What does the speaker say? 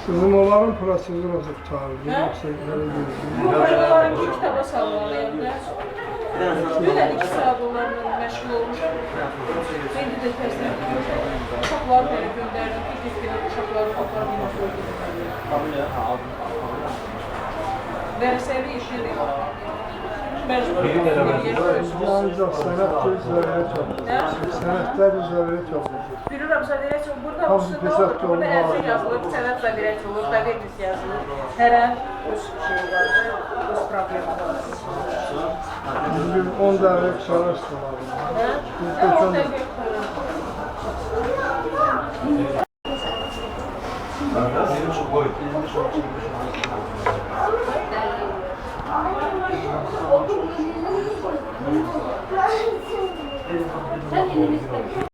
Kızım onların prosedurası tutardı. Yoksa böyle Bu paraların bir kitaba sallanıyor. Böyle 2 saat onlarla məşğul olmuşum. İndi də təsdiq uşaqları belə göndərdim ki, gitgide uşaqları aparıb dərsəvi işleri məcbur ancaq sənət üzərində çalışır. Sənətlər üzərində çalışır. Bilirəm, Zavirəç burada Tam üstündə peşət olur, burada olmalı. ərzə yazılır, sənət Zavirəç olur, Zavirəç yazılır. Hərə öz şeyi var, öz problemi var. Bugün 10 dəqiq çalıştılar. Hə? Hə, 10 dəqiq Sen elini